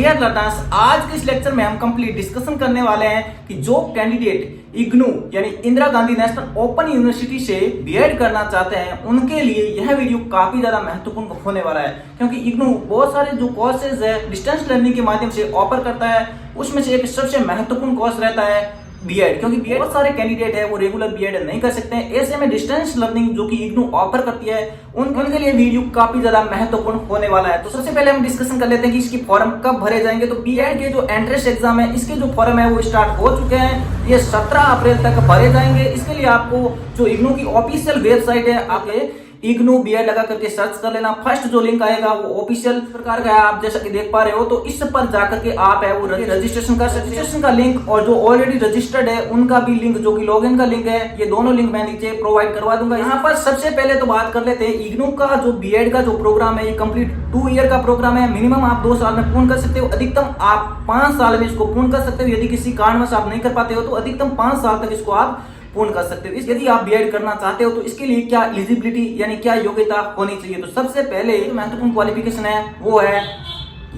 Dear learners, आज के इस लेक्चर में हम कंप्लीट डिस्कशन करने वाले हैं कि जो कैंडिडेट इग्नू यानी Indira Gandhi national open university से बीएड करना चाहते हैं उनके लिए यह वीडियो काफी ज्यादा महत्वपूर्ण होने वाला है, क्योंकि इग्नू बहुत सारे जो कोर्सेज है डिस्टेंस लर्निंग के माध्यम से ऑफर करता है। उसमें से एक सबसे महत्वपूर्ण कोर्स रहता है बीएड, क्योंकि बीएड बहुत सारे कैंडिडेट है वो रेगुलर बीएड नहीं कर सकते हैं। ऐसे में डिस्टेंस लर्निंग जो कि इग्नू ऑफर करती है उनके लिए वीडियो काफी ज्यादा महत्वपूर्ण होने वाला है। तो सबसे पहले हम डिस्कशन कर लेते हैं कि इसकी फॉर्म कब भरे जाएंगे। तो बीएड के जो एंट्रेंस एग्जाम है इसके जो फॉर्म है वो स्टार्ट हो चुके हैं, ये 17 अप्रैल तक भरे जाएंगे। इसके लिए आपको जो इग्नू की ऑफिशियल वेबसाइट है आपके इग्नू बीएड लगा करके सर्च कर लेना। फर्स्ट जो लिंक आएगा वो ऑफिशियल प्रकार का है, आप जैसा कि देख पा रहे हो। तो इस पर जाकर के आप है वो रजिस्ट्रेशन कर सकते हैं। रजिस्ट्रेशन का लिंक और जो ऑलरेडी रजिस्टर्ड है उनका भी लिंक जो कि लॉगिन का लिंक है, ये दोनों लिंक मैं नीचे प्रोवाइड करवा दूंगा। यहाँ पर सबसे पहले तो बात कर लेते हैं इग्नू का जो बीएड का जो प्रोग्राम है, ये कंप्लीट 2 ईयर का प्रोग्राम है। मिनिमम आप 2 साल में पूर्ण कर सकते हो, अधिकतम आप 5 साल में इसको पूर्ण कर सकते हो। यदि किसी कारणवश आप नहीं कर पाते हो तो अधिकतम 5 साल तक इसको आप पूर्ण कर सकते हो। यदि आप बीएड करना चाहते हो तो इसके लिए क्या एलिजिबिलिटी यानी क्या योग्यता होनी चाहिए। तो सबसे पहले जो महत्वपूर्ण क्वालिफिकेशन है वो है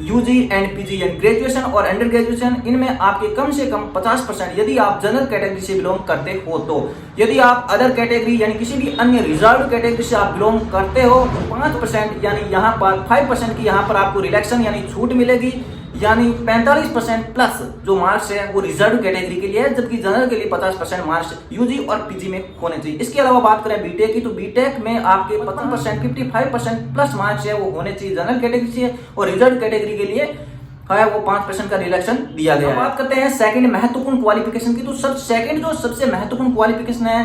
यूजी एंड पीजी यानी ग्रेजुएशन और अंडर ग्रेजुएशन। इनमें आपके कम से कम 50% यदि आप जनरल कैटेगरी से बिलोंग करते हो। तो यदि आप अदर कैटेगरी यानी किसी भी अन्य रिजर्व कैटेगरी से आप बिलोंग करते हो तो 5% यानी यहाँ पर 5% की यहाँ पर आपको रिलैक्शन यानी छूट मिलेगी, यानी 45% प्लस जो मार्क्स है वो रिजर्व कैटेगरी के लिए है, जबकि जनरल के लिए 50% मार्क्स यूजी और पीजी में होने चाहिए। इसके अलावा बात करें बीटेक की, तो बीटेक में आपके 55% प्लस मार्क्स है वो होने चाहिए जनरल कैटेगरी से, और रिजर्व कैटेगरी के लिए है वो 5% का रिलैक्शन दिया गया है। बात करते हैं सेकंड महत्वपूर्ण क्वालिफिकेशन की। तो सेकंड जो सबसे महत्वपूर्ण क्वालिफिकेशन है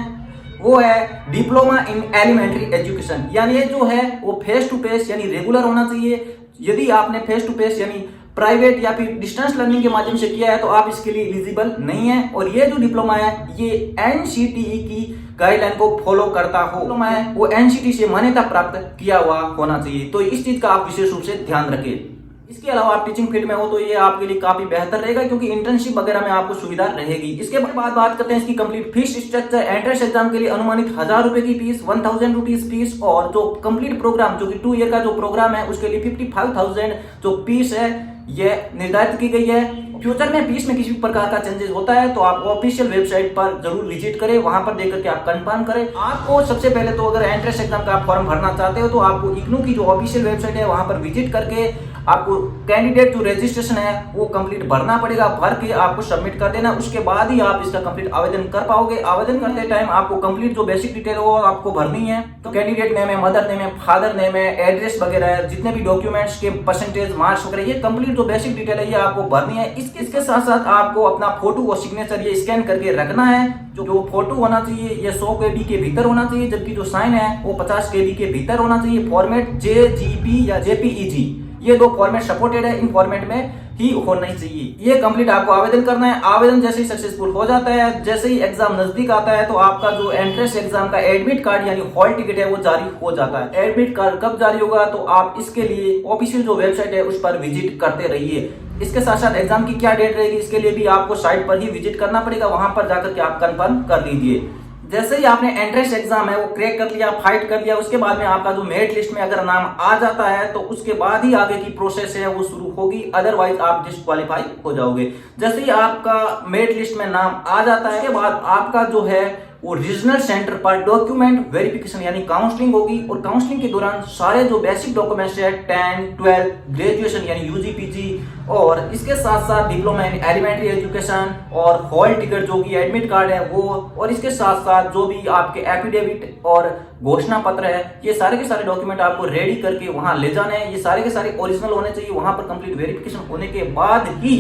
वो है डिप्लोमा इन एलिमेंट्री एजुकेशन, यानी ये जो है वो फेस टू फेस यानी रेगुलर होना चाहिए। यदि आपने फेस टू फेस यानी प्राइवेट या फिर डिस्टेंस लर्निंग के माध्यम से किया है तो आप इसके लिए एलिजिबल नहीं है। और ये जो डिप्लोमा है ये एनसीटीई की गाइडलाइन को फॉलो करता हो, डिप्लोमा है वो एनसीटी से मान्यता प्राप्त किया हुआ होना चाहिए। तो इस चीज का आप विशेष रूप से ध्यान रखें। इसके अलावा आप टीचिंग फील्ड में हो तो ये आपके लिए काफी बेहतर रहेगा, क्योंकि इंटर्नशिप वगैरह में आपको सुविधा रहेगी। इसके बाद बात करते हैं इसकी complete fees structure. Entrance exam के लिए अनुमानित 1000 रुपए की फीस, 1000 रुपीज फीस, और जो कंप्लीट प्रोग्राम जो कि 2 ईयर का जो प्रोग्राम है उसके लिए 55,000 जो फीस है ये निर्धारित की गई है। फ्यूचर में फीस में किसी प्रकार का चेंजेस होता है तो आप ऑफिशियल वेबसाइट पर जरूर विजिट करें, वहां पर देख करके आप कंफर्म करें। आपको सबसे पहले तो अगर एंट्रेंस एग्जाम का आप फॉर्म भरना चाहते हो तो आपको इग्नू की जो ऑफिशियल वेबसाइट है वहां पर विजिट करके आपको कैंडिडेट जो रजिस्ट्रेशन है वो कंप्लीट भरना पड़ेगा। भर के आपको सबमिट कर देना, उसके बाद ही आप इसका कंप्लीट आवेदन कर पाओगे। आवेदन करते टाइम आपको कंप्लीट जो बेसिक डिटेल हो आपको भरनी है। तो कैंडिडेट नेम है, मदर नेम है, फादर नेम है, एड्रेस वगैरह है, जितने भी डॉक्यूमेंट्स के परसेंटेज मार्क्स वगैरह, ये कंप्लीट जो बेसिक डिटेल है ये आपको भरनी है। इसके साथ साथ आपको अपना फोटो और सिग्नेचर ये स्कैन करके रखना है। जो फोटो होना चाहिए ये 100 KB के भीतर होना चाहिए, जबकि जो साइन है वो 50 KB के भीतर होना चाहिए। फॉर्मेट JGP या JPEG ये 2 फॉर्मेट सपोर्टेड है, इन फॉर्मेट में ही होना चाहिए। ये कंप्लीट आपको आवेदन करना है। आवेदन जैसे ही सक्सेसफुल हो जाता है, जैसे ही एग्जाम नजदीक आता है तो आपका जो एंट्रेंस एग्जाम का एडमिट कार्ड यानी हॉल टिकट है वो जारी हो जाता है। एडमिट कार्ड कब जारी होगा तो आप इसके लिए ऑफिशियल जो वेबसाइट है उस पर विजिट करते रहिए। इसके साथ साथ एग्जाम की क्या डेट रहेगी इसके लिए भी आपको साइट पर ही विजिट करना पड़ेगा, वहां पर जाकर के आप कंफर्म कर लीजिए। जैसे ही आपने एंट्रेंस एग्जाम है वो क्रैक कर लिया, फाइट कर लिया, उसके बाद में आपका जो मेरिट लिस्ट में अगर नाम आ जाता है तो उसके बाद ही आगे की प्रोसेस है वो शुरू होगी, अदरवाइज आप डिस्क्वालीफाई हो जाओगे। जैसे ही आपका मेरिट लिस्ट में नाम आ जाता है उसके बाद आपका जो है वो रीजनल सेंटर पर डॉक्यूमेंट वेरिफिकेशन यानी काउंसलिंग होगी, और काउंसलिंग के दौरान सारे जो बेसिक डॉक्यूमेंट्स है 10, 12, ग्रेजुएशन यानी यूजी पीजी, और इसके साथ साथ डिप्लोमा इन एलिमेंट्री एजुकेशन और हॉल टिकट जो कि एडमिट कार्ड है वो, और इसके साथ साथ जो भी आपके एफिडेविट और घोषणा पत्र है, ये सारे के सारे डॉक्यूमेंट आपको रेडी करके वहां ले जाने हैं। ये सारे के सारे ओरिजिनल होने चाहिए। वहां पर कंप्लीट वेरिफिकेशन होने के बाद ही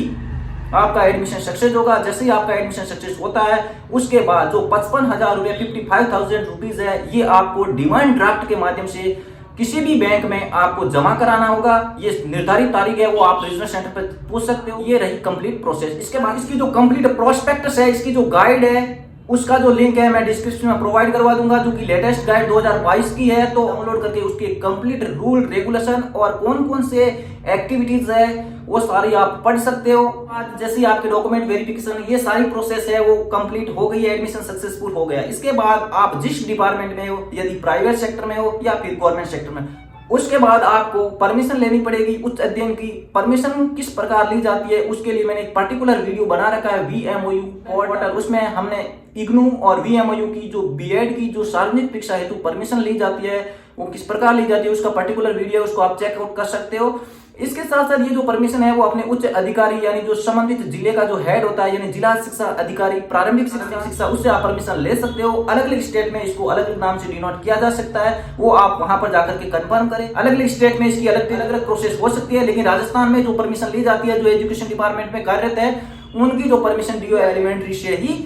आपका एडमिशन सक्सेस होगा। जैसे ही आपका एडमिशन सक्सेस होता है उसके बाद जो 55,000 रुपए 55,000 रुपीज है ये आपको डिमांड ड्राफ्ट के माध्यम से किसी भी बैंक में आपको जमा कराना होगा। ये निर्धारित तारीख है वो आप रीजनल सेंटर पर पूछ सकते हो। ये रही कंप्लीट प्रोसेस। इसके बाद इसकी जो कंप्लीट प्रोस्पेक्टस है, इसकी जो गाइड है उसका जो लिंक है मैं डिस्क्रिप्शन में प्रोवाइड करवा दूंगा, जो कि लेटेस्ट गाइड 2022 की है। तो डाउनलोड करके उसके कंप्लीट रूल रेगुलेशन और कौन कौन से एक्टिविटीज है वो सारी आप पढ़ सकते हो। आज जैसे आपके डॉक्यूमेंट वेरिफिकेशन ये सारी प्रोसेस है वो कंप्लीट हो गई है, एडमिशन सक्सेसफुल हो गया। इसके बाद आप जिस डिपार्टमेंट में हो, यदि प्राइवेट सेक्टर में हो या फिर गवर्नमेंट सेक्टर में, उसके बाद आपको परमिशन लेनी पड़ेगी उच्च अध्ययन की। परमिशन किस प्रकार ली जाती है उसके लिए मैंने एक पर्टिकुलर वीडियो बना रखा है VMOU पोर्टल। उसमें हमने इग्नू और VMOU की जो बीएड की जो सार्वजनिक परीक्षा हेतु परमिशन ली जाती है वो किस प्रकार ली जाती है उसका पर्टिकुलर वीडियो, उसको आप चेकआउट कर सकते हो। इसके साथ साथ ये जो परमिशन है वो अपने उच्च अधिकारी यानी जो संबंधित जिले का जो हेड होता है यानी जिला शिक्षा अधिकारी प्रारंभिक शिक्षा उससे आप परमिशन ले सकते हो। अलग अलग स्टेट में इसको अलग अलग नाम से डिनोट किया जा सकता है, वो आप वहां पर जाकर के कंफर्म करें। अलग अलग स्टेट में इसकी अलग अलग प्रोसेस हो सकती है, लेकिन राजस्थान में जो परमिशन ली जाती है जो एजुकेशन डिपार्टमेंट में कार्यरत है उनकी जो परमिशन डीओ एलिमेंट्री से ही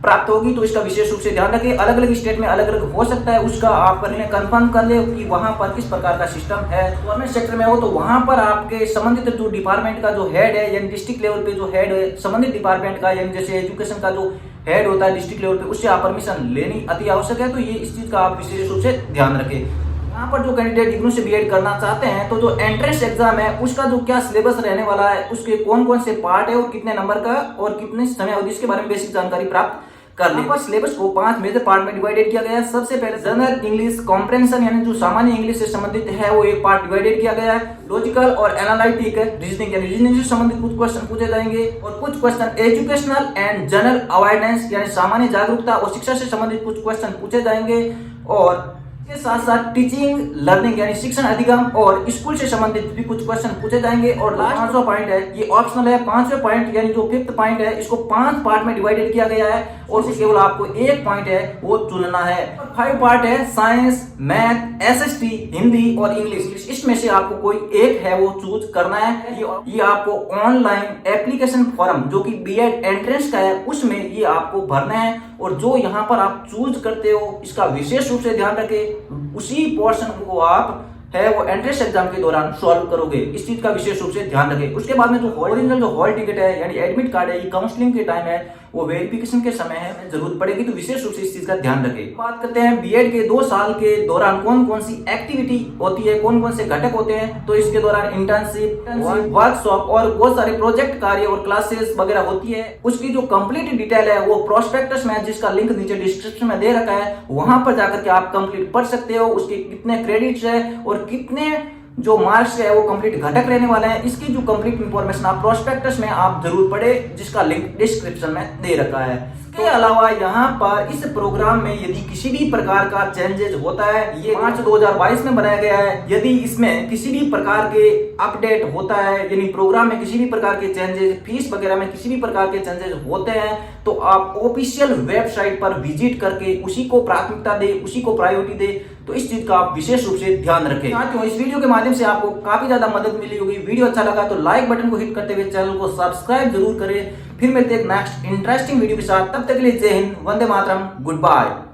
प्राप्त होगी, तो इसका विशेष रूप से ध्यान रखें। अलग अलग स्टेट में अलग अलग हो सकता है, उसका आप कंफर्म कर ले कि वहां पर किस प्रकार का सिस्टम है। गवर्नमेंट सेक्टर में हो तो वहां पर आपके संबंधित जो डिपार्टमेंट का जो हेड है यानी डिस्ट्रिक्ट लेवल पे जो हेड है संबंधित डिपार्टमेंट का यानी जैसे एजुकेशन का जो हेड होता है डिस्ट्रिक्ट लेवल पे उससे आप परमिशन लेनी अति आवश्यक है। तो ये इस चीज का आप विशेष रूप से ध्यान रखें। यहाँ पर जो कैंडिडेट इग्नू से बीएड करना चाहते हैं तो जो एंट्रेंस एग्जाम है उसका जो क्या सिलेबस रहने वाला है, उसके कौन कौन से पार्ट है और कितने नंबर का और कितने समय अवधि इसके बारे में बेसिक जानकारी प्राप्त कर ले। सिलेबस को 5 मेजर पार्ट में डिवाइडेड किया गया है। सबसे पहले जनरल इंग्लिश कॉम्प्रेंशन यानी जो सामान्य इंग्लिश से संबंधित है वो एक पार्ट डिवाइडेड किया गया है। लॉजिकल और एनालिटिक रीजनिंग यानी रीजनिंग से संबंधित कुछ क्वेश्चन पूछे जाएंगे और कुछ question educational and general awareness यानी सामान्य जागरूकता और शिक्षा से संबंधित कुछ क्वेश्चन पूछे जाएंगे। और के साथ साथ टीचिंग लर्निंग यानी शिक्षण अधिगम और स्कूल से संबंधित भी कुछ क्वेश्चन पूछे जाएंगे। और लास्ट 5वां पॉइंट है ये ऑप्शनल है। 5वें पॉइंट यानी जो 5th पॉइंट है इसको 5 पार्ट में डिवाइडेड किया गया है और केवल आपको एक पॉइंट है वो चुनना है। 5 पार्ट है साइंस, मैथ, SST, हिंदी और इंग्लिश। इसमें से आपको कोई एक है वो चूज करना है। ये आपको ऑनलाइन एप्लीकेशन फॉर्म जो कि बीएड एंट्रेंस का है उसमें ये आपको भरना है और जो यहाँ पर आप चूज करते हो इसका विशेष रूप से ध्यान रखें, उसी पोर्शन को आप है वो एंट्रेंस एग्जाम के दौरान सॉल्व करोगे। इस चीज का विशेष रूप से ध्यान रखें। उसके बाद में जो ओरिजिनल जो हॉल टिकट है यानी एडमिट कार्ड है ये काउंसलिंग के टाइम है वो वेरिफिकेशन के समय है जरूरत पड़ेगी, तो विशेश रूप से इस चीज का ध्यान रखें। बात करते हैं बीएड के 2 साल के दौरान कौन कौन सी एक्टिविटी होती है, कौन कौन से घटक होते हैं। तो इसके दौरान इंटर्नशिप, वर्कशॉप और बहुत सारे प्रोजेक्ट कार्य और क्लासेस वगैरह होती है। उसकी जो कंप्लीट डिटेल है वो प्रोस्पेक्टस में जिसका लिंक नीचे डिस्क्रिप्शन में दे रखा है वहां पर जाकर के आप कंप्लीट पढ़ सकते हो। उसके कितने क्रेडिट्स है और कितने जो मार्क्स है वो कंप्लीट घटक रहने वाले हैं, इसकी जो कंप्लीट इंफॉर्मेशन आप प्रोस्पेक्टस में आप जरूर पढ़े जिसका लिंक डिस्क्रिप्शन में दे रखा है। इसके अलावा यहाँ पर इस प्रोग्राम में यदि किसी भी प्रकार का चेंजेस होता है, ये मार्च 2022 में बनाया गया है, यदि इसमें किसी भी प्रकार के अपडेट होता है यानी प्रोग्राम में किसी भी प्रकार के चेंजेस, फीस वगैरह में किसी भी प्रकार के चेंजेस होते हैं तो आप ऑफिशियल वेबसाइट पर विजिट करके उसी को प्राथमिकता दे, उसी को प्रायोरिटी दे। तो इस चीज का आप विशेष रूप से ध्यान रखें। साथियों इस वीडियो के माध्यम से आपको काफी ज्यादा मदद मिली होगी। वीडियो अच्छा लगा तो लाइक बटन को हिट करते हुए चैनल को सब्सक्राइब जरूर करें। फिर मिलते हैं नेक्स्ट इंटरेस्टिंग वीडियो के साथ, तब तक के लिए जय हिंद, वंदे मातरम, गुड बाय।